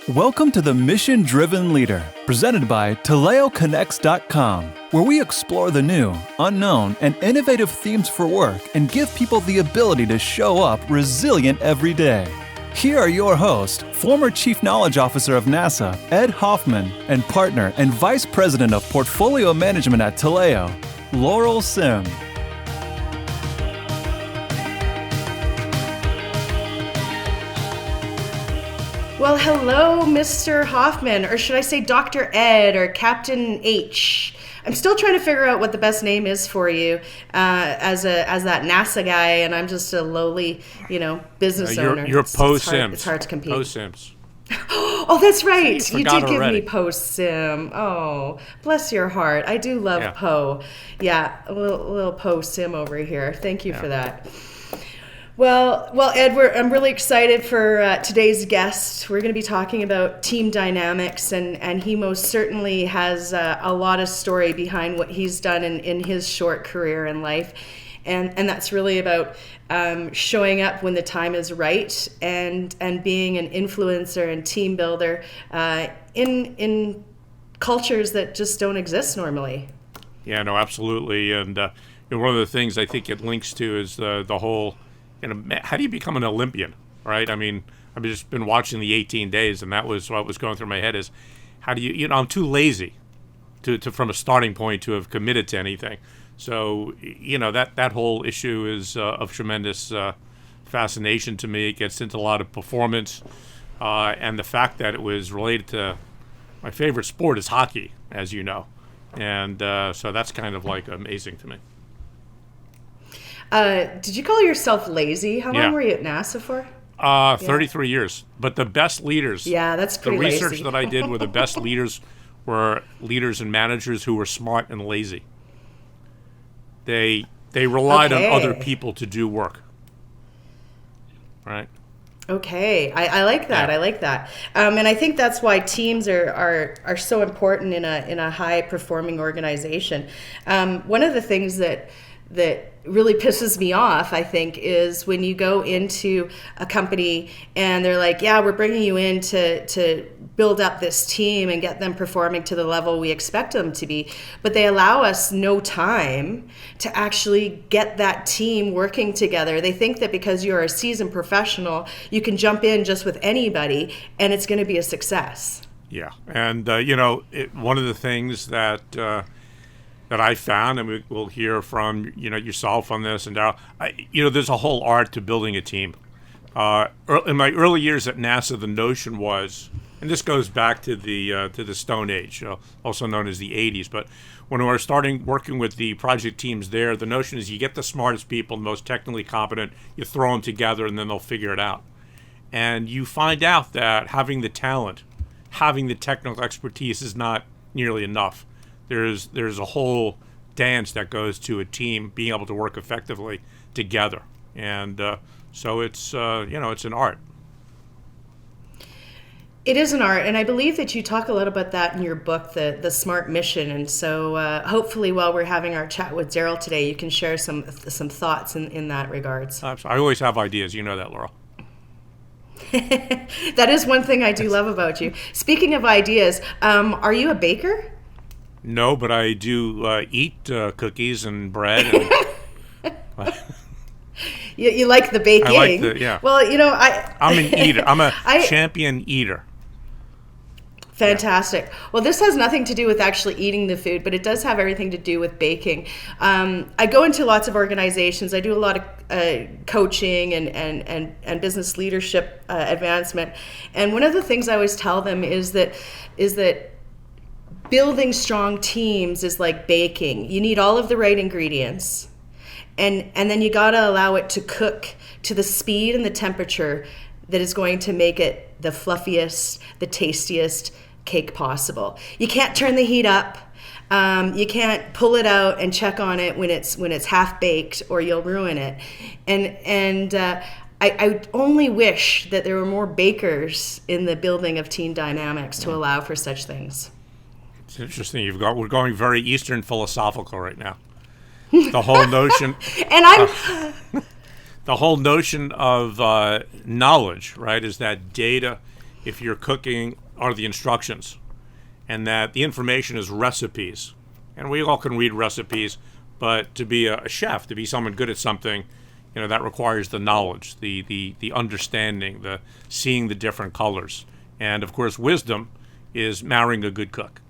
Welcome to the Mission Driven Leader, presented by TaleoConnects.com, where we explore the new, unknown, and innovative themes for work and give people the ability to show up resilient every day. Here are your hosts, former Chief Knowledge Officer of NASA, Ed Hoffman, and partner and Vice President of Portfolio Management at Taleo, Laurel Sim. Well, hello, Mr. Hoffman, or should I say Dr. Ed or Captain H. I'm still trying to figure out what the best name is for you as that NASA guy, and I'm just a lowly, business owner. You're Sims. It's hard to compete. Sims. Oh, that's right. You did give already. me Sim. Oh, bless your heart. I do love Poe. Yeah, a little Sim over here. Thank you for that. Well, Ed, I'm really excited for today's guest. We're going to be talking about team dynamics, and he most certainly has a lot of story behind what he's done in his short career in life, and that's really about showing up when the time is right, and being an influencer and team builder in cultures that just don't exist normally. Yeah, no, absolutely, and one of the things I think it links to is the whole. How do you become an Olympian, right? I mean, I've just been watching the 18 days, and that was what was going through my head is, how do you, I'm too lazy to from a starting point to have committed to anything. So, that whole issue is of tremendous fascination to me. It gets into a lot of performance, and the fact that it was related to my favorite sport is hockey, as you know. And so that's kind of like amazing to me. Did you call yourself lazy? How long were you at NASA for? 33 years. But the best leaders. Yeah, that's pretty lazy. The research lazy. that I did were the best leaders were leaders and managers who were smart and lazy. They relied on other people to do work. Right? Okay, I like that. Yeah. I like that, and I think that's why teams are so important in a high performing organization. One of the things that really pisses me off, I think, is when you go into a company and they're like, yeah, we're bringing you in to build up this team and get them performing to the level we expect them to be, but they allow us no time to actually get that team working together. They think that because you're a seasoned professional, you can jump in just with anybody and it's going to be a success. Yeah, and one of the things that I found, and we'll hear from yourself on this, and Daryl. There's a whole art to building a team. In my early years at NASA, the notion was, and this goes back to the Stone Age, also known as the '80s. But when we were starting working with the project teams there, the notion is you get the smartest people, the most technically competent, you throw them together, and then they'll figure it out. And you find out that having the talent, having the technical expertise is not nearly enough. There's a whole dance that goes to a team being able to work effectively together, and so it's it's an art. It is an art, and I believe that you talk a lot about that in your book, the Smart Mission. And so hopefully, while we're having our chat with Daryl today, you can share some thoughts in that regards. I always have ideas, you know that, Laurel. That is one thing I do love about you. Speaking of ideas, are you a baker? No, but I do eat cookies and bread. And, you like the baking. I like the, yeah. Well, I'm an eater. I'm a champion eater. Fantastic. Yeah. Well, this has nothing to do with actually eating the food, but it does have everything to do with baking. I go into lots of organizations. I do a lot of coaching and business leadership advancement. And one of the things I always tell them is that building strong teams is like baking. You need all of the right ingredients, and then you got to allow it to cook to the speed and the temperature that is going to make it the fluffiest, the tastiest cake possible. You can't turn the heat up. You can't pull it out and check on it when it's half baked, or you'll ruin it. And I only wish that there were more bakers in the building of team dynamics to allow for such things. It's interesting. We're going very Eastern philosophical right now. The whole notion, and I'm the whole notion of knowledge, right, is that data if you're cooking are the instructions, and that the information is recipes. And we all can read recipes, but to be a chef, to be someone good at something, that requires the knowledge, the understanding, the seeing the different colors. And of course, wisdom is marrying a good cook.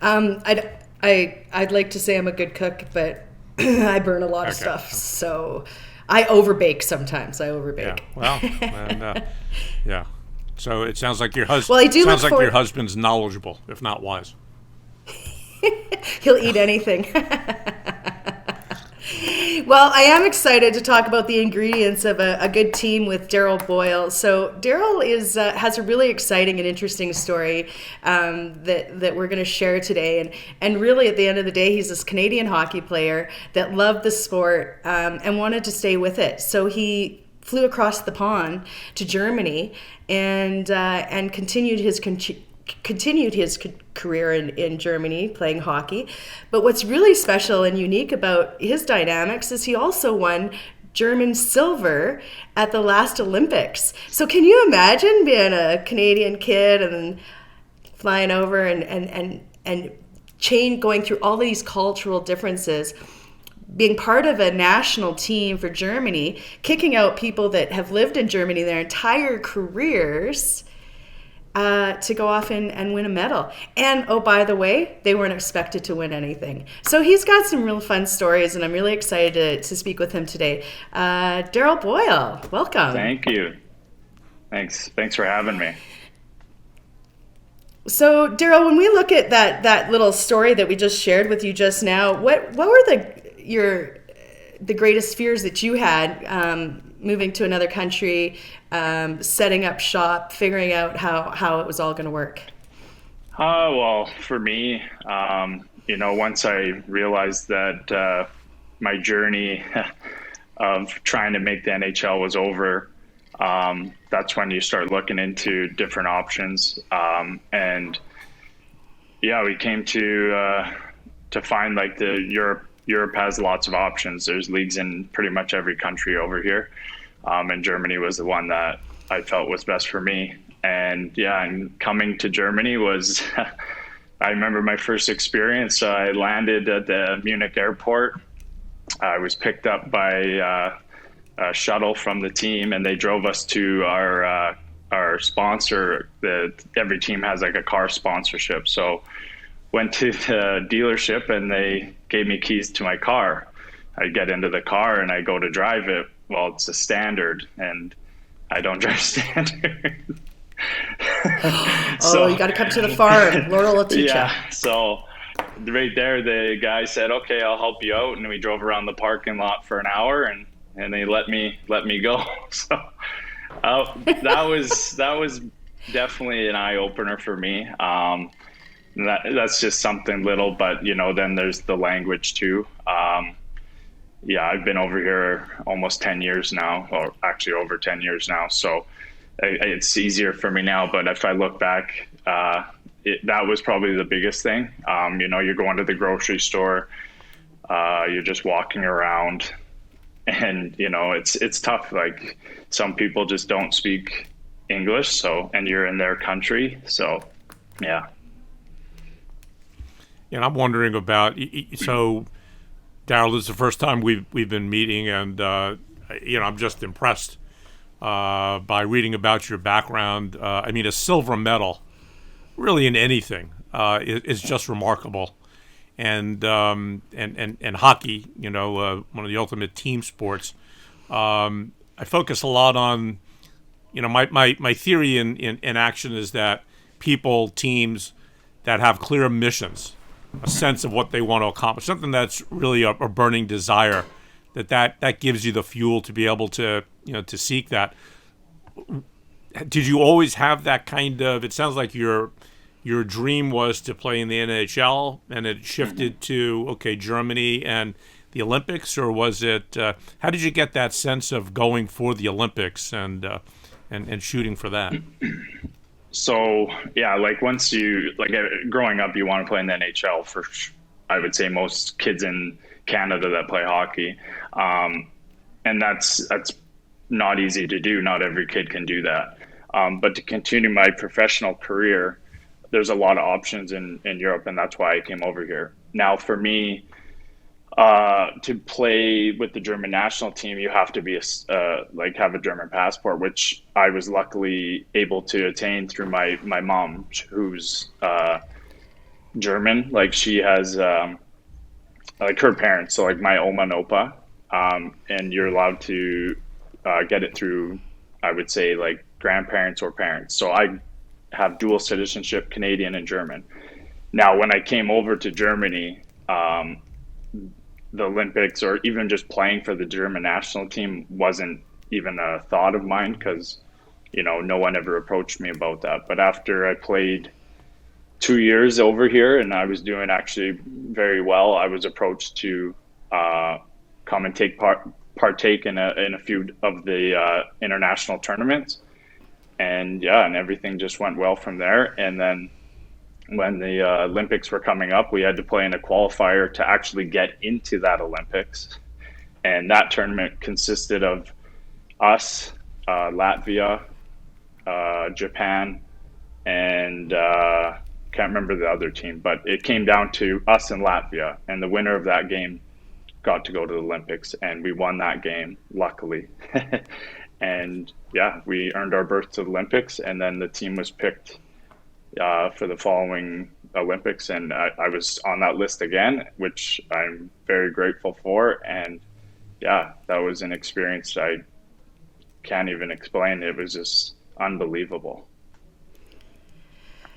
I'd like to say I'm a good cook, but I burn a lot of stuff, so I overbake sometimes. Yeah. Well, and, yeah. So it sounds like your husband. Well, I do sounds like your husband's knowledgeable, if not wise. He'll eat anything. Well, I am excited to talk about the ingredients of a good team with Daryl Boyle. So Daryl has a really exciting and interesting story that we're going to share today. And really, at the end of the day, he's this Canadian hockey player that loved the sport and wanted to stay with it. So he flew across the pond to Germany and continued his career in Germany playing hockey. But what's really special and unique about his dynamics is he also won German silver at the last Olympics. So can you imagine being a Canadian kid and flying over and going through all these cultural differences, being part of a national team for Germany, kicking out people that have lived in Germany their entire careers, to go off and win a medal. And, oh, by the way, they weren't expected to win anything. So he's got some real fun stories, and I'm really excited to speak with him today. Daryl Boyle, welcome. Thank you. Thanks for having me. So, Daryl, when we look at that little story that we just shared with you just now, what were the greatest fears that you had moving to another country, setting up shop, figuring out how it was all going to work? Well, for me, once I realized that my journey of trying to make the NHL was over, that's when you start looking into different options. And yeah, we came to find like Europe has lots of options. There's leagues in pretty much every country over here. And Germany was the one that I felt was best for me. And coming to Germany was, I remember my first experience. I landed at the Munich airport. I was picked up by a shuttle from the team, and they drove us to our sponsor. Every team has like a car sponsorship. So went to the dealership, and they gave me keys to my car. I get into the car and I go to drive it. Well, it's a standard, and I don't drive standard. So you got to come to the farm. Laurel will teach you. Yeah. So right there, the guy said, "Okay, I'll help you out," and we drove around the parking lot for an hour, and they let me go. So that was definitely an eye opener for me. That's just something little, but then there's the language too. I've been over here almost 10 years now, or actually over 10 years now. So it's easier for me now. But if I look back, that was probably the biggest thing. You're going to the grocery store, you're just walking around, and it's tough. Like, some people just don't speak English, and you're in their country. So, yeah. And I'm wondering about, so Daryl, this is the first time we've been meeting, and I'm just impressed by reading about your background. A silver medal, really in anything, is just remarkable, and hockey, one of the ultimate team sports. I focus a lot on, my theory in action is that teams that have clear missions, a sense of what they want to accomplish, something that's really a burning desire, that gives you the fuel to be able to to seek that. Did you always have that kind of? It sounds like your dream was to play in the NHL, and it shifted to Germany and the Olympics, or was it? How did you get that sense of going for the Olympics and shooting for that? So once growing up, you want to play in the NHL for, I would say, most kids in Canada that play hockey, and that's not easy to do. Not every kid can do that. But to continue my professional career, there's a lot of options in Europe, and that's why I came over here. Now, for me, to play with the German national team, you have to be have a German passport, which I was luckily able to attain through my mom, who's German. Like, she has like her parents, so like my Oma and Opa, and you're allowed to get it through, I would say, like grandparents or parents. So I have dual citizenship, Canadian and German. Now, when I came over to Germany, the Olympics or even just playing for the German national team wasn't even a thought of mine, because, no one ever approached me about that. But after I played 2 years over here and I was doing actually very well, I was approached to come and partake in a few of the international tournaments. And everything just went well from there. And then when the Olympics were coming up, we had to play in a qualifier to actually get into that Olympics. And that tournament consisted of us, Latvia, Japan, and can't remember the other team, but it came down to us and Latvia. And the winner of that game got to go to the Olympics, and we won that game, luckily. And we earned our berth to the Olympics, and then the team was picked for the following Olympics, and I was on that list again, which I'm very grateful for. And that was an experience I can't even explain. It was just unbelievable.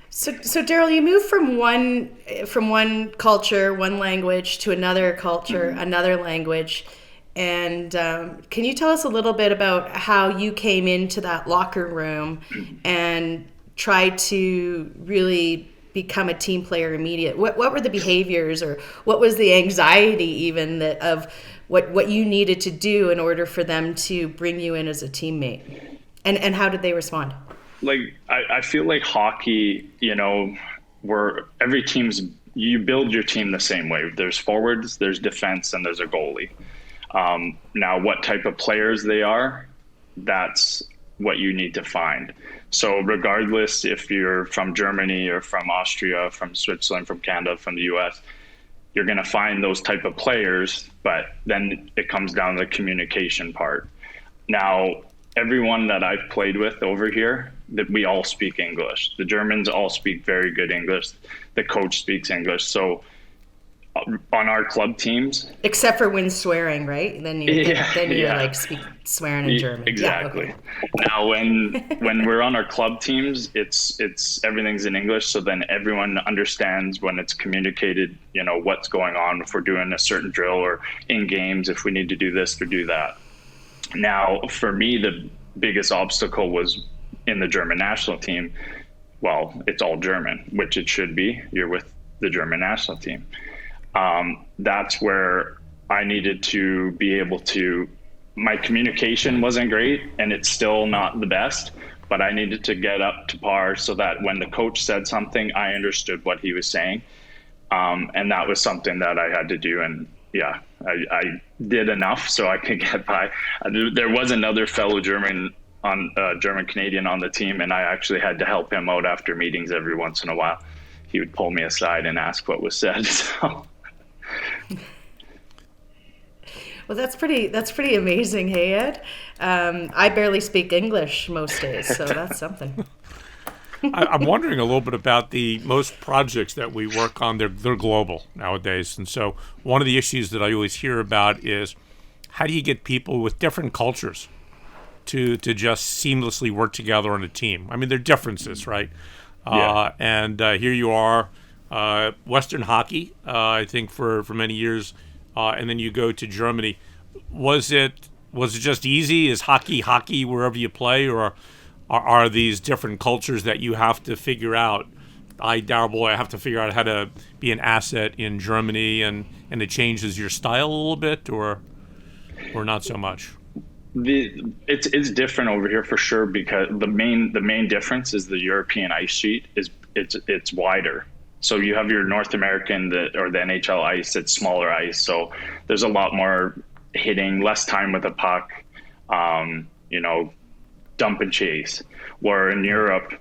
So Daryl, you moved from one culture, one language, to another culture, another language. And can you tell us a little bit about how you came into that locker room and tried to really become a team player immediate? What were the behaviors, or what was the anxiety even of what you needed to do in order for them to bring you in as a teammate? And how did they respond? Like, I feel like hockey, where every team's, you build your team the same way. There's forwards, there's defense, and there's a goalie. Now, what type of players they are, that's what you need to find. So regardless if you're from Germany or from Austria, from Switzerland, from Canada, from the US, you're going to find those type of players, but then it comes down to the communication part. Now, everyone that I've played with over here, that we all speak English. The Germans all speak very good English. The coach speaks English. So on our club teams, except for when swearing, right? Then you're like swearing in German. Exactly. Yeah, okay. Now, when we're on our club teams, it's everything's in English. So then everyone understands when it's communicated, what's going on, if we're doing a certain drill, or in games, if we need to do this or do that. Now, for me, the biggest obstacle was in the German national team. Well, it's all German, which it should be. You're with the German national team. That's where I needed to be able to, my communication wasn't great, and it's still not the best, but I needed to get up to par so that when the coach said something, I understood what he was saying. And that was something that I had to do. And I did enough so I could get by. There was another fellow German Canadian on the team, and I actually had to help him out after meetings every once in a while. He would pull me aside and ask what was said. So. Well, that's pretty amazing, hey Ed. I barely speak English most days, so that's something. I'm wondering a little bit about most projects that we work on. They're global nowadays, and so one of the issues that I always hear about is how do you get people with different cultures to just seamlessly work together on a team? I mean, there are differences, right? And here you are, Western hockey, I think for many years, and then you go to Germany. Was it just easy? Is hockey wherever you play, or are these different cultures that you have to figure out? Daryl Boyle, I have to figure out how to be an asset in Germany, and it changes your style a little bit, or not so much? It's different over here for sure, because the main difference is the European ice sheet it's wider. So you have your North American or the NHL ice, it's smaller ice. So there's a lot more hitting, less time with a puck. dump and chase. Where in Europe,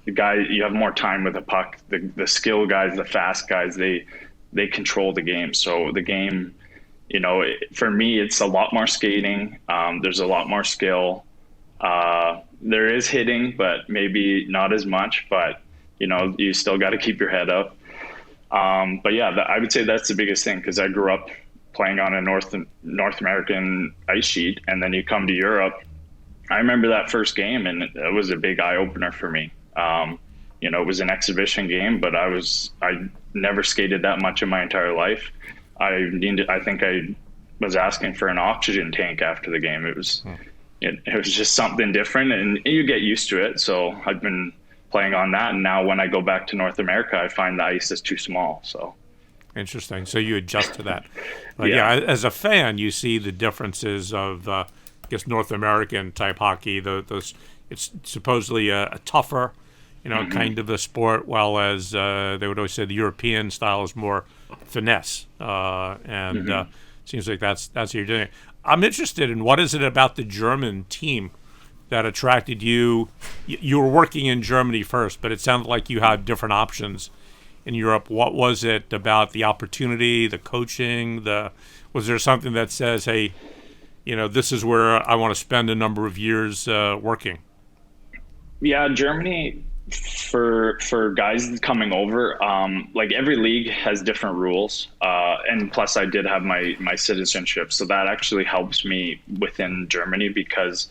you have more time with the puck. The skill guys, the fast guys, they control the game. So the game, for me, it's a lot more skating. There's a lot more skill. There is hitting, but maybe not as much. But you still got to keep your head up. But yeah, I would say that's the biggest thing, because I grew up playing on a North American ice sheet, and then you come to Europe. I remember that first game, and it was a big eye opener for me. It was an exhibition game, but I never skated that much in my entire life. I think I was asking for an oxygen tank after the game. It was just something different, and you get used to it. So I've been playing on that, and now when I go back to North America, I find the ice is too small. So interesting. So you adjust to that. But yeah, as a fan, you see the differences of, I guess, North American type hockey. It's supposedly a tougher, kind of a sport, while as they would always say the European style is more finesse. Seems like that's what you're doing. I'm interested in, what is it about the German team that attracted you? You were working in Germany first, but it sounded like you had different options in Europe. What was it about the opportunity, the coaching? Was there something that says, hey, this is where I want to spend a number of years working? Yeah, Germany, for guys coming over, like every league has different rules, and plus I did have my citizenship, so that actually helps me within Germany, because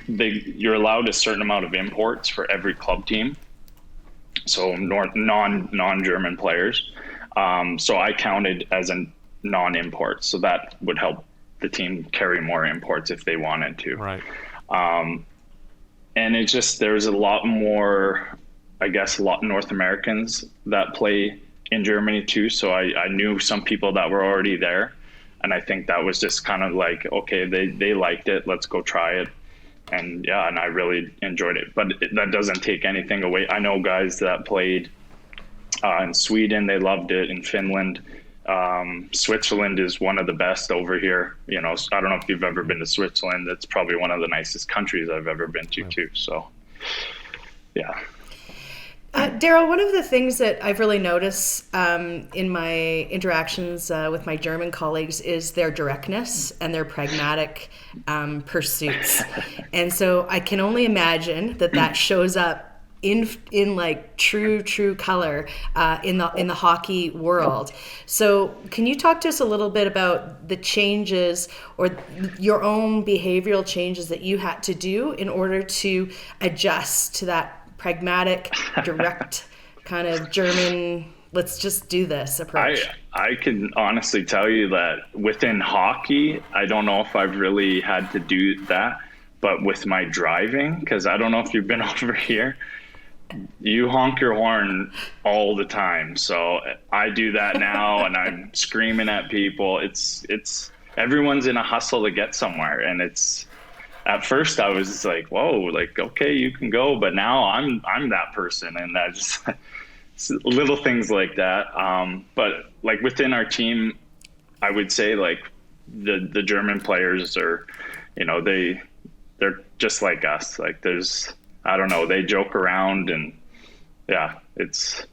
you're allowed a certain amount of imports for every club team, so non-German players. So I counted as a non-import, so that would help the team carry more imports if they wanted to. Right. And it's just, there's a lot more, I guess, a lot North Americans that play in Germany too. So I knew some people that were already there. And I think that was just kind of like, okay, they liked it. Let's go try it. And and I really enjoyed it. But that doesn't take anything away. I know guys that played in Sweden, they loved it. In Finland, Switzerland is one of the best over here. I don't know if you've ever been to Switzerland. It's probably one of the nicest countries I've ever been to too. So, yeah. Daryl, one of the things that I've really noticed in my interactions with my German colleagues is their directness and their pragmatic pursuits. And so I can only imagine that shows up in like true color in the hockey world. So can you talk to us a little bit about the changes or your own behavioral changes that you had to do in order to adjust to that pragmatic, direct kind of German, let's just do this approach? I can honestly tell you that within hockey, I don't know if I've really had to do that, but with my driving, because I don't know if you've been over here, you honk your horn all the time. So I do that now, and I'm screaming at people. It's everyone's in a hustle to get somewhere, and at first I was like, whoa, like, okay, you can go, but now I'm that person, and I just little things like that. But like within our team, I would say like the German players are, they're just like us. Like I don't know, they joke around, and it's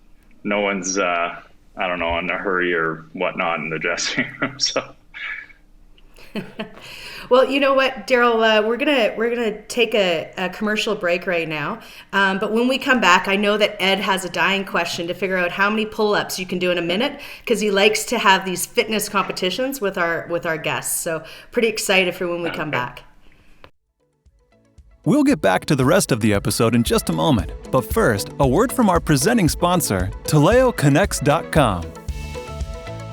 no one's, I don't know, in a hurry or whatnot in the dressing room. So. Well, you know what, Daryl, we're gonna take a commercial break right now. But when we come back, I know that Ed has a dying question to figure out how many pull-ups you can do in a minute, because he likes to have these fitness competitions with our guests. So pretty excited for when we come back. We'll get back to the rest of the episode in just a moment. But first, a word from our presenting sponsor, TaleoConnects.com.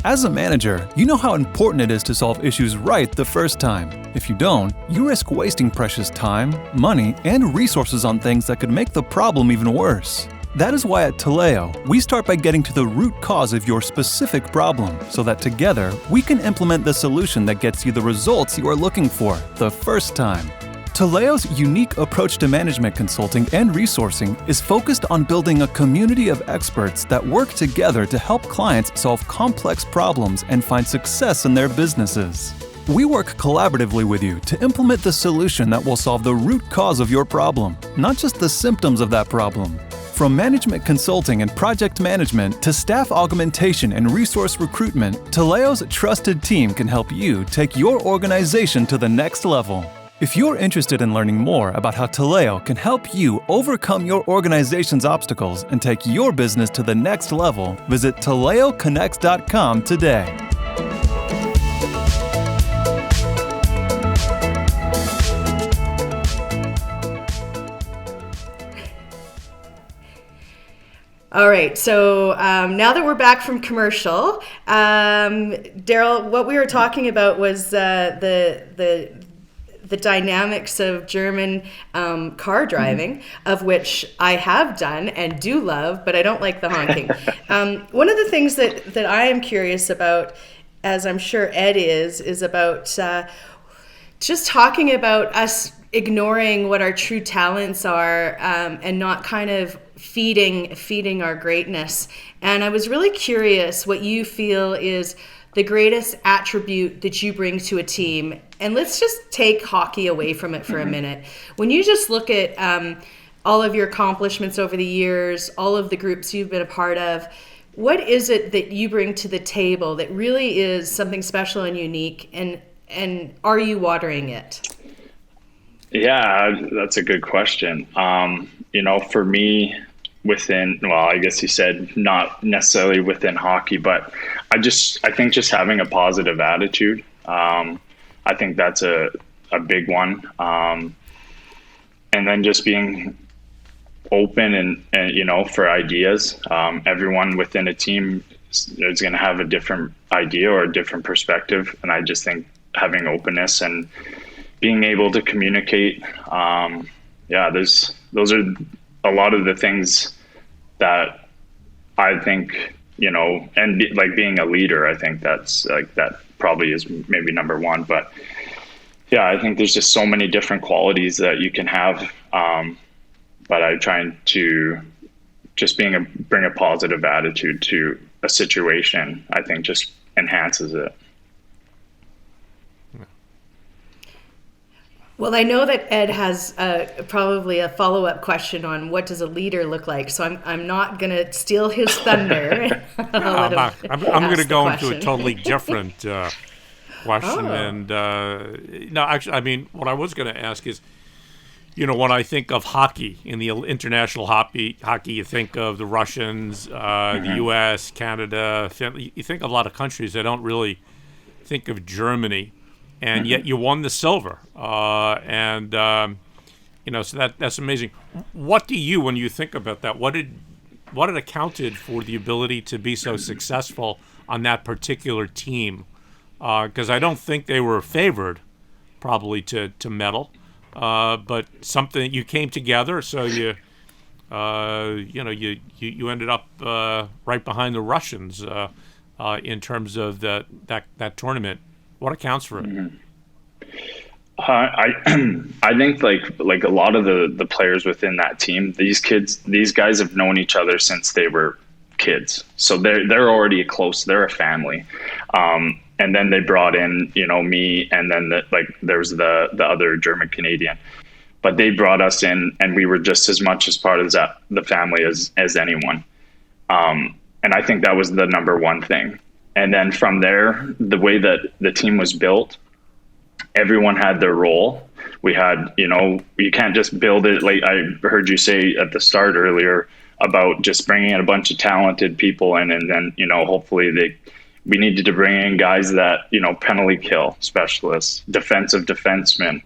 As a manager, you know how important it is to solve issues right the first time. If you don't, you risk wasting precious time, money, and resources on things that could make the problem even worse. That is why at Taleo, we start by getting to the root cause of your specific problem, so that together, we can implement the solution that gets you the results you are looking for the first time. Taleo's unique approach to management consulting and resourcing is focused on building a community of experts that work together to help clients solve complex problems and find success in their businesses. We work collaboratively with you to implement the solution that will solve the root cause of your problem, not just the symptoms of that problem. From management consulting and project management to staff augmentation and resource recruitment, Teleo's trusted team can help you take your organization to the next level. If you're interested in learning more about how Teleo can help you overcome your organization's obstacles and take your business to the next level, visit TeleoConnects.com today. All right, so now that we're back from commercial, Daryl, what we were talking about was the dynamics of German car driving, of which I have done and do love, but I don't like the honking. One of the things that I am curious about, as I'm sure Ed is about just talking about us ignoring what our true talents are and not kind of feeding our greatness. And I was really curious what you feel is the greatest attribute that you bring to a team. And let's just take hockey away from it for a minute. When you just look at all of your accomplishments over the years, all of the groups you've been a part of, what is it that you bring to the table that really is something special and unique? And are you watering it? Yeah, that's a good question. For me, I guess you said not necessarily within hockey, but I think just having a positive attitude. I think that's a big one. And then just being open and for ideas. Everyone within a team is going to have a different idea or a different perspective. And I just think having openness and being able to communicate. Those are a lot of the things that I think, and like being a leader, I think that's like, that probably is maybe number one, but yeah, I think there's just so many different qualities that you can have. But I'm trying to just bring a positive attitude to a situation, I think just enhances it. Well, I know that Ed has probably a follow-up question on what does a leader look like, so I'm not going to steal his thunder. I'm going to go into a totally different question. And no, actually, I mean, what I was going to ask is, when I think of hockey, in the international hockey, you think of the Russians, the U.S., Canada, Finland. You think of a lot of countries that don't really think of Germany. And yet you won the silver, so that's amazing. What do you, when you think about that, what accounted for the ability to be so successful on that particular team? Because I don't think they were favored, probably to medal, but something you came together, so you ended up right behind the Russians in terms of that tournament. What accounts for it? I think like a lot of the players within that team, these guys have known each other since they were kids, so they're already close. They're a family, and then they brought in me, and then there's the other German Canadian, but they brought us in, and we were just as much as part of the family as anyone, and I think that was the number one thing. And then from there, the way that the team was built, everyone had their role. We had, you can't just build it. Like I heard you say at the start earlier about just bringing in a bunch of talented people in, and then, hopefully we needed to bring in guys that, penalty kill specialists, defensive defensemen.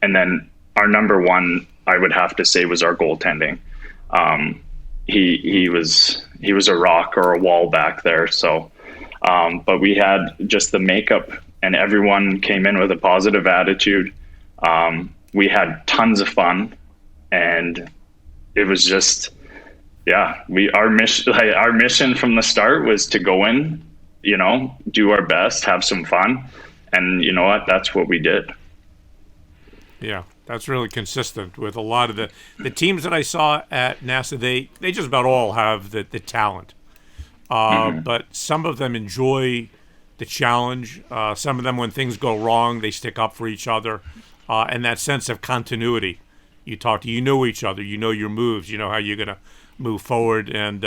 And then our number one, I would have to say, was our goaltending. He was a rock or a wall back there. So, but we had just the makeup, and everyone came in with a positive attitude. We had tons of fun, and it was just, our mission from the start was to go in, do our best, have some fun. And you know what? That's what we did. Yeah, that's really consistent with a lot of the teams that I saw at NASA. They just about all have the talent. But some of them enjoy the challenge. Some of them, when things go wrong, they stick up for each other, and that sense of continuity. You know each other, you know your moves, you know how you're going to move forward, and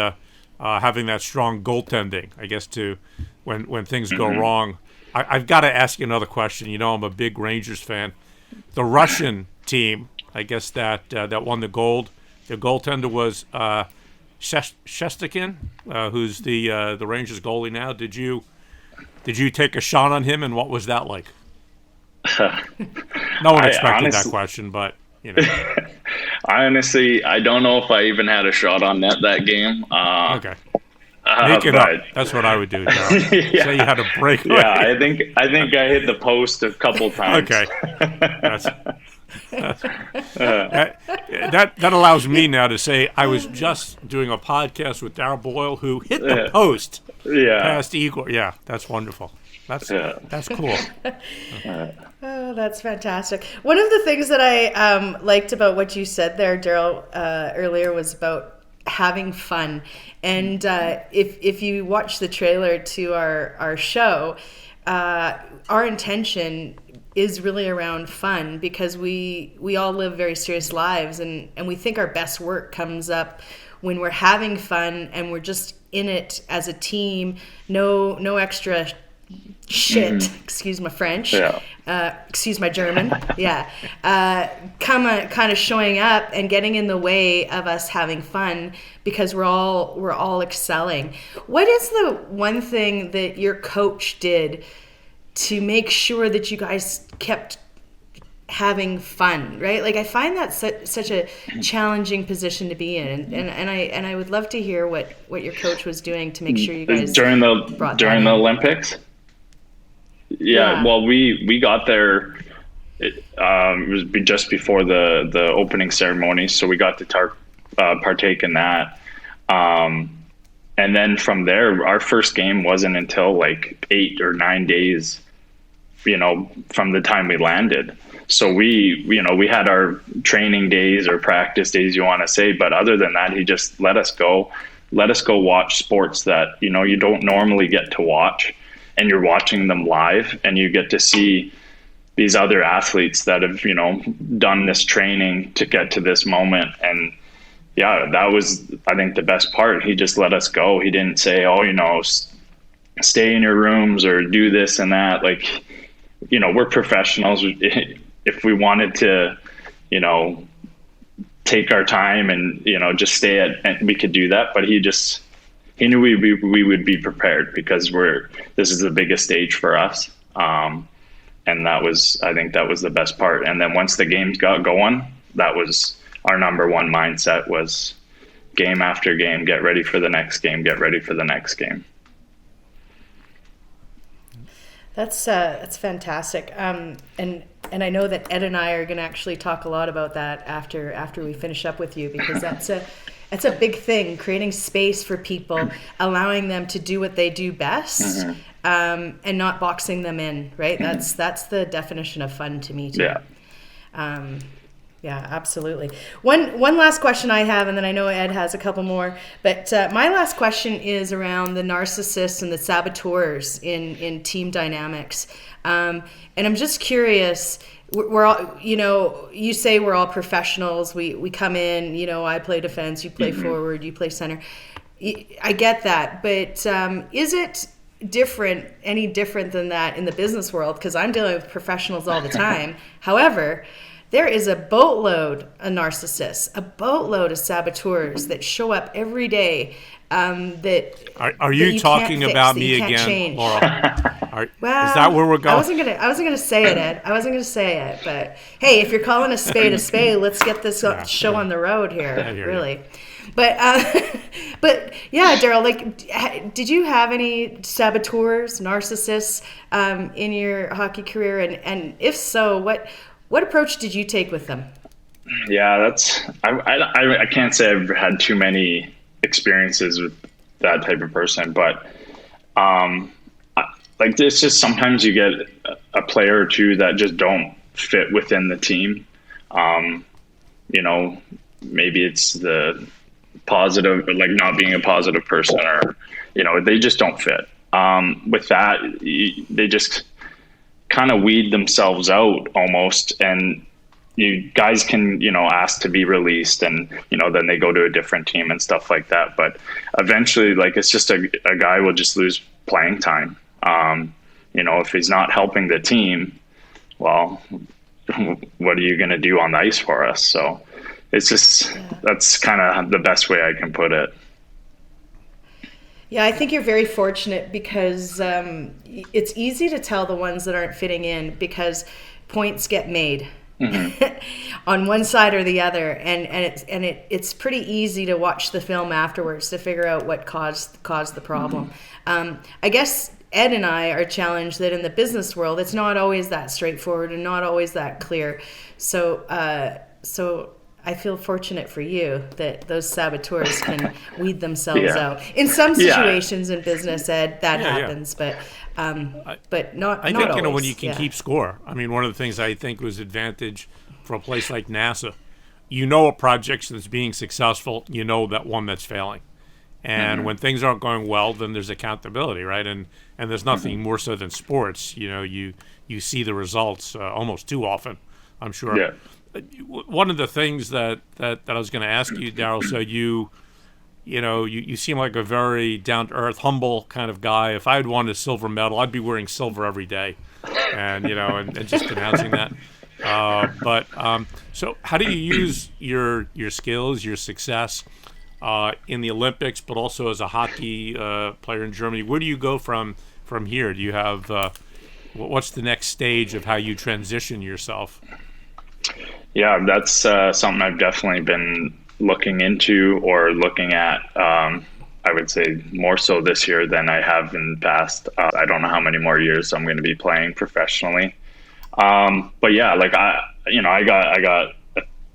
having that strong goaltending, I guess, to when things go wrong. I've got to ask you another question. You know, I'm a big Rangers fan. The Russian team, I guess, that won the gold, the goaltender was Shesterkin, who's the Rangers goalie now. Did you take a shot on him, and what was that like? No one expected that question, but you know. Honestly, I don't know if I even had a shot on net that game. Okay. Make it up. That's what I would do. Yeah. Say you had a breakaway. Yeah, I think I hit the post a couple times. Okay. That allows me now to say I was just doing a podcast with Daryl Boyle, who hit the post past Igor. Yeah, that's wonderful. That's cool. Oh, that's fantastic. One of the things that I liked about what you said there, Daryl, earlier was about having fun. And if you watch the trailer to our show, our intention is really around fun, because we all live very serious lives, and we think our best work comes up when we're having fun and we're just in it as a team. No extra shit, excuse my French, excuse my German, kind of showing up and getting in the way of us having fun, because we're all excelling. What is the one thing that your coach did to make sure that you guys kept having fun, right? Like, I find that such a challenging position to be in, and I would love to hear what your coach was doing to make sure you guys during the Olympics. Yeah, well, we got there. It was just before the opening ceremony, so we got to partake in that. And then from there, our first game wasn't until like 8 or 9 days, from the time we landed. So we had our training days or practice days, you want to say, but other than that, he just let us go watch sports that, you don't normally get to watch, and you're watching them live, and you get to see these other athletes that have, done this training to get to this moment. And yeah, that was, I think, the best part. He just let us go. He didn't say, stay in your rooms or do this and that. Like, we're professionals. If we wanted to, take our time and, just stay and we could do that. But he knew we would be prepared, because this is the biggest stage for us. And I think that was the best part. And then once the games got going, that was our number one mindset, was game after game, get ready for the next game, get ready for the next game. That's fantastic. And I know that Ed and I are going to actually talk a lot about that after we finish up with you, because that's a big thing, creating space for people, allowing them to do what they do best, and not boxing them in, right? That's the definition of fun to me too. Yeah, absolutely. One last question I have, and then I know Ed has a couple more, but my last question is around the narcissists and the saboteurs in team dynamics. And I'm just curious, we're all, you say we're all professionals. We come in, I play defense, you play forward, you play center. I get that, but is it any different than that in the business world? Because I'm dealing with professionals all the time. However, there is a boatload of narcissists, a boatload of saboteurs that show up every day. Are you talking about me again, Laurel? Well, is that where we're going? I wasn't gonna say it, Ed. I wasn't gonna say it, but hey, if you're calling a spade, let's get this show on the road here. Really. But yeah, Daryl, like, did you have any saboteurs, narcissists in your hockey career? And if so, what approach did you take with them? Yeah, I can't say I've had too many experiences with that type of person, but like, it's just sometimes you get a player or two that just don't fit within the team. Maybe it's the positive, like not being a positive person, or they just don't fit. with that, they just kind of weed themselves out almost, and you guys can, ask to be released, and, then they go to a different team and stuff like that. But eventually, like, it's just a guy will just lose playing time. If he's not helping the team, well, what are you going to do on the ice for us? So it's just, that's kind of the best way I can put it. Yeah, I think you're very fortunate because it's easy to tell the ones that aren't fitting in because points get made. On one side or the other, and it's pretty easy to watch the film afterwards to figure out what caused the problem. I guess Ed and I are challenged that in the business world, it's not always that straightforward and not always that clear. So I feel fortunate for you that those saboteurs can weed themselves out. In some situations in business, Ed, that happens, but not. I think always. When you can keep score. I mean, one of the things I think was advantage for a place like NASA. A project that's being successful. That one that's failing, and when things aren't going well, then there's accountability, right? And there's nothing more so than sports. You see the results almost too often. I'm sure. Yeah. One of the things that I was going to ask you, Daryl, so you seem like a very down-to-earth, humble kind of guy. If I had won a silver medal, I'd be wearing silver every day, and and just announcing that. So how do you use your skills, your success in the Olympics, but also as a hockey player in Germany? Where do you go from here? Do you have what's the next stage of how you transition yourself? Yeah, that's something I've definitely been looking into or looking at. I would say more so this year than I have in the past. I don't know how many more years I'm going to be playing professionally. But yeah, like I got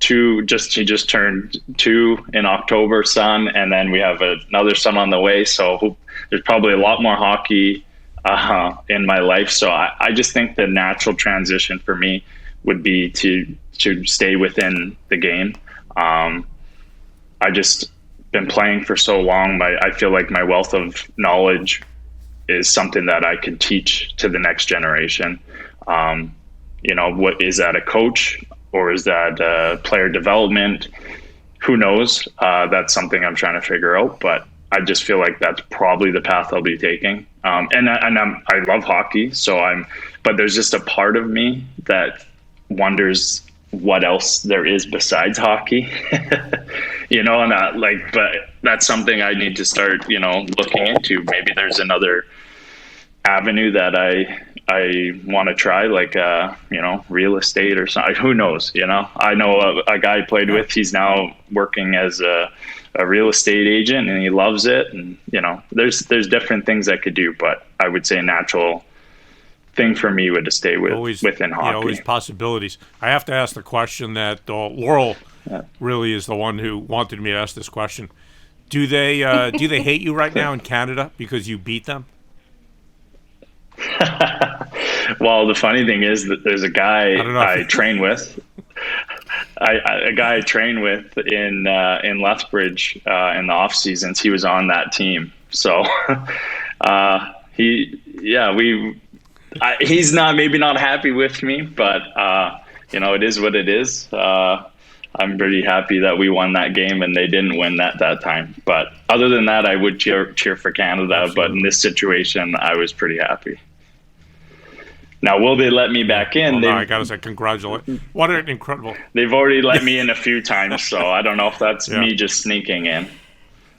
he just turned 2 in October, son, and then we have another son on the way. So there's probably a lot more hockey in my life. So I just think the natural transition for me would be to stay within the game. I just been playing for so long. I feel like my wealth of knowledge is something that I can teach to the next generation. What is that, a coach or is that player development? Who knows? That's something I'm trying to figure out, but I just feel like that's probably the path I'll be taking. I love hockey, but there's just a part of me that wonders what else there is besides hockey, but that's something I need to start, looking into. Maybe there's another avenue that I want to try, like, real estate or something. Who knows? I know a guy I played with, he's now working as a real estate agent and he loves it. And, there's different things I could do, but I would say natural thing for me would to stay within hockey. Always possibilities. I have to ask the question that Laurel really is the one who wanted me to ask this question. Do they hate you right now in Canada because you beat them? Well, the funny thing is that there's a guy I train with. A guy I train with in Lethbridge in the off seasons. He was on that team, so he's maybe not happy with me, but it is what it is. I'm pretty happy that we won that game and they didn't win that time. But other than that, I would cheer for Canada. Absolutely. But in this situation, I was pretty happy. Now, will they let me back in? I gotta say, congratulations! What an incredible! They've already let me in a few times, so I don't know if that's me just sneaking in.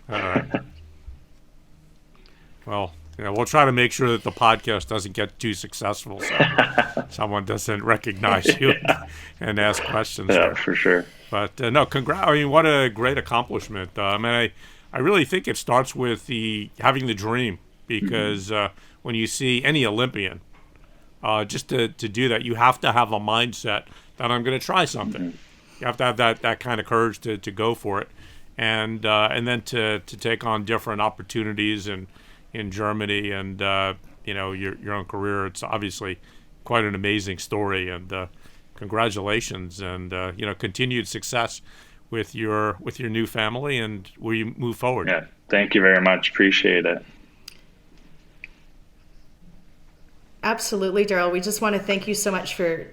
All right. Well, we'll try to make sure that the podcast doesn't get too successful, so someone doesn't recognize you and ask questions. Yeah, there. For sure. But no, congrats! I mean, what a great accomplishment. I really think it starts with having the dream, because when you see any Olympian. Just to do that, you have to have a mindset that I'm going to try something. Mm-hmm. You have to have that kind of courage to go for it, and then to take on different opportunities in Germany and your own career. It's obviously quite an amazing story, and congratulations, and continued success with your new family and where you move forward. Yeah, thank you very much. Appreciate it. Absolutely, Daryl. We just want to thank you so much for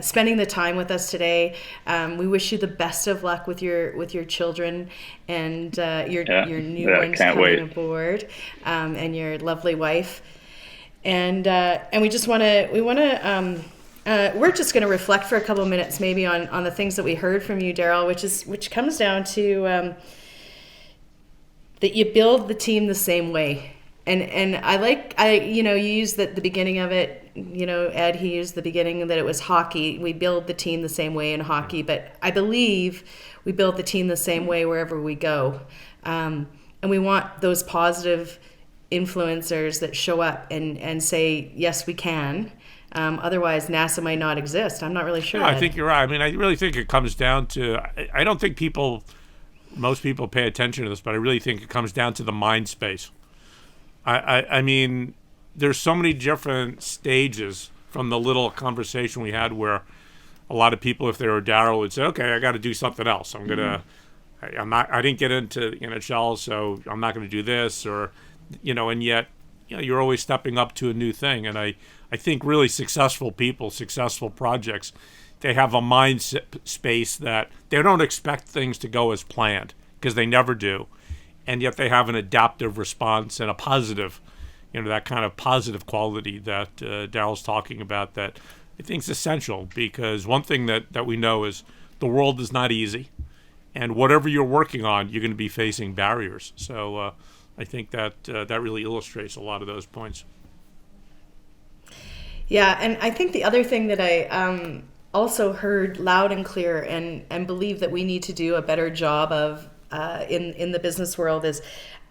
spending the time with us today. We wish you the best of luck with your children and your new ones coming aboard, and your lovely wife. And we just want to we're just going to reflect for a couple of minutes, maybe on the things that we heard from you, Daryl, which comes down to that you build the team the same way. And you used the beginning of it, Ed, he used the beginning that it was hockey. We build the team the same way in hockey, but I believe we build the team the same way wherever we go. And we want those positive influencers that show up and say, yes, we can. Otherwise, NASA might not exist. I'm not really sure. No, I think you're right. I mean, I really think it comes down to, I don't think most people pay attention to this, but I really think it comes down to the mind space. I mean, there's so many different stages from the little conversation we had where a lot of people, if they were Daryl, would say, okay, I got to do something else. I didn't get into the NHL, so I'm not going to do this, or, and yet, you're always stepping up to a new thing. And I think really successful people, successful projects, they have a mind space that they don't expect things to go as planned, because they never do. And yet they have an adaptive response and a positive, that kind of positive quality that Daryl's talking about, that I think is essential, because one thing that we know is the world is not easy, and whatever you're working on, you're going to be facing barriers. So I think that really illustrates a lot of those points. Yeah, and I think the other thing that I also heard loud and clear and believe that we need to do a better job of in the business world is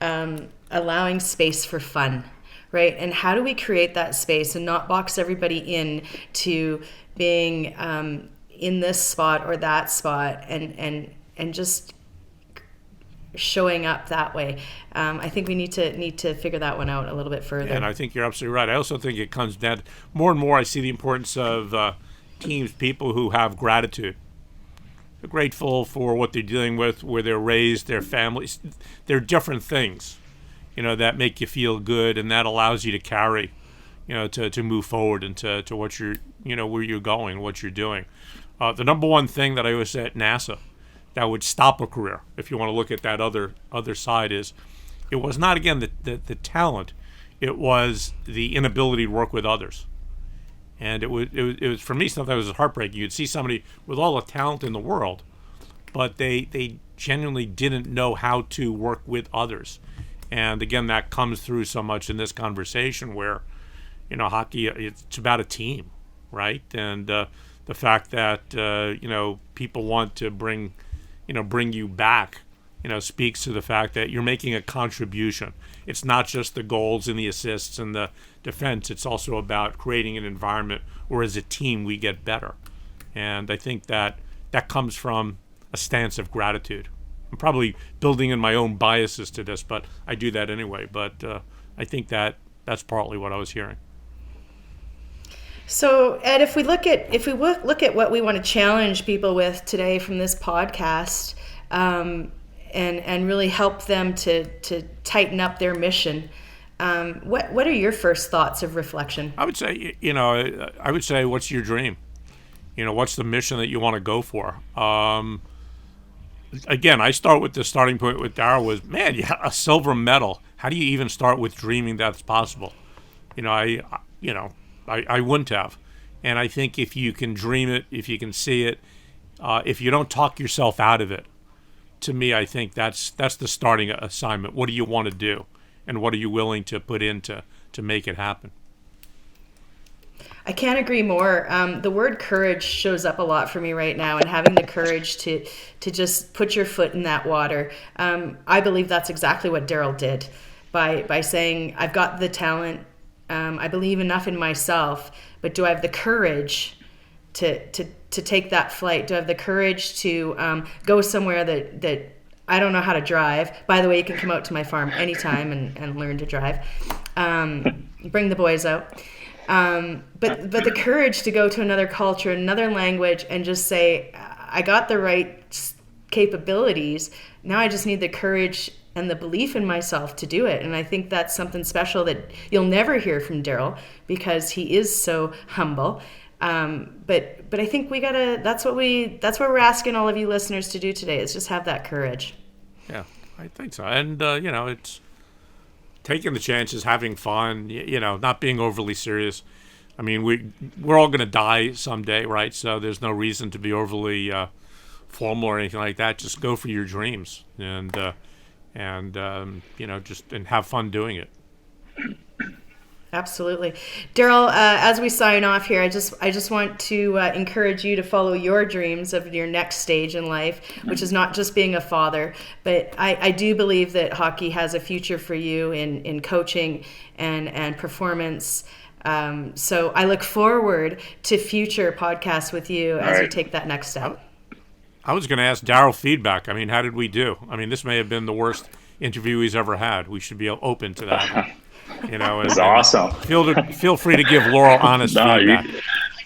allowing space for fun, right? And how do we create that space and not box everybody in to being in this spot or that spot and just showing up that way? I think we need to figure that one out a little bit further. And I think you're absolutely right. I also think it comes down more and more. I see the importance of teams, people who have gratitude. They're grateful for what they're dealing with, where they're raised, their families. They're different things, that make you feel good, and that allows you to carry, to move forward into to what you're, where you're going, what you're doing. The number one thing that I always say at NASA that would stop a career, if you want to look at that other side, is it was not, again, the talent. It was the inability to work with others. And it was for me, sometimes it was heartbreaking. You'd see somebody with all the talent in the world, but they genuinely didn't know how to work with others. And again, that comes through so much in this conversation where, hockey, it's about a team, right? And the fact that, people want to bring you back, speaks to the fact that you're making a contribution. It's not just the goals and the assists and the defense. It's also about creating an environment where as a team we get better. And I think that comes from a stance of gratitude. I'm probably building in my own biases to this, but I do that anyway. But I think that's partly what I was hearing. So, Ed, if we look at what we want to challenge people with today from this podcast, and really help them to tighten up their mission, what are your first thoughts of reflection? I would say, what's your dream? What's the mission that you want to go for? Again, I start with the starting point with Daryl was, man, yeah, a silver medal. How do you even start with dreaming that's possible? I wouldn't have. And I think if you can dream it, if you can see it, if you don't talk yourself out of it, to me, I think that's the starting assignment. What do you want to do? And what are you willing to put in to make it happen? I can't agree more. The word courage shows up a lot for me right now, and having the courage to just put your foot in that water. I believe that's exactly what Daryl did by saying, I've got the talent, I believe enough in myself, but do I have the courage to take that flight? Do I have the courage to go somewhere that I don't know how to drive? By the way, you can come out to my farm anytime and learn to drive. Bring the boys out. But the courage to go to another culture, another language, and just say, I got the right capabilities. Now I just need the courage and the belief in myself to do it. And I think that's something special that you'll never hear from Daryl, because he is so humble. But I think that's what we're asking all of you listeners to do today, is just have that courage. Yeah, I think so. And, it's taking the chances, having fun, not being overly serious. I mean, we're all going to die someday, right? So there's no reason to be overly formal or anything like that. Just go for your dreams and have fun doing it. Absolutely. Daryl, as we sign off here, I just want to encourage you to follow your dreams of your next stage in life, which is not just being a father, but I do believe that hockey has a future for you in coaching and performance. So I look forward to future podcasts with you as you take that next step. I was going to ask Daryl feedback. I mean, how did we do? I mean, this may have been the worst interview he's ever had. We should be open to that. It's awesome. Feel free to give Laurel honest feedback,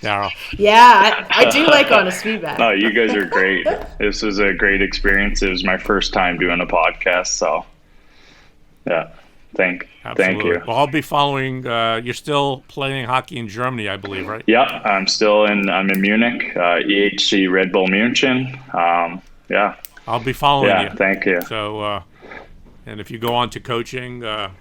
Daryl. Yeah, I do like honest feedback. No, you guys are great. This was a great experience. It was my first time doing a podcast, so yeah, thank you. Well, I'll be following. You're still playing hockey in Germany, I believe, right? Yeah, I'm in Munich, EHC Red Bull München. Yeah. I'll be following you. Yeah, thank you. So, and if you go on to coaching, I'll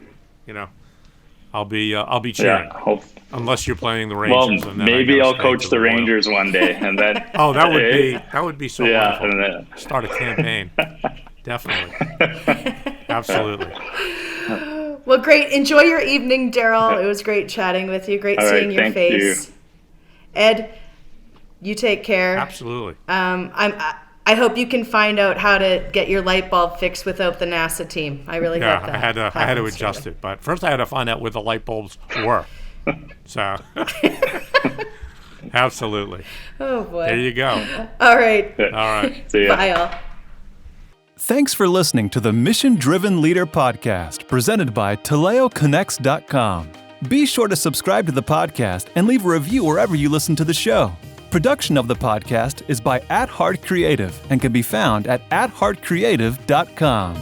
be cheering. Yeah, unless you're playing the Rangers. Well, and then maybe I'll coach the Rangers one day, and then. Oh, that would be so wonderful. And then, start a campaign. Definitely. Absolutely. Well, great. Enjoy your evening, Daryl. It was great chatting with you. Great seeing your face. You. Ed, you take care. Absolutely. I hope you can find out how to get your light bulb fixed without the NASA team. I really hope that. I had to adjust it, but first I had to find out where the light bulbs were. So, absolutely. Oh boy. There you go. All right. All right. See ya. Bye, all. Thanks for listening to the Mission Driven Leader podcast, presented by TaleoConnects.com. Be sure to subscribe to the podcast and leave a review wherever you listen to the show. Production of the podcast is by @Heart Creative and can be found at @heartcreative.com.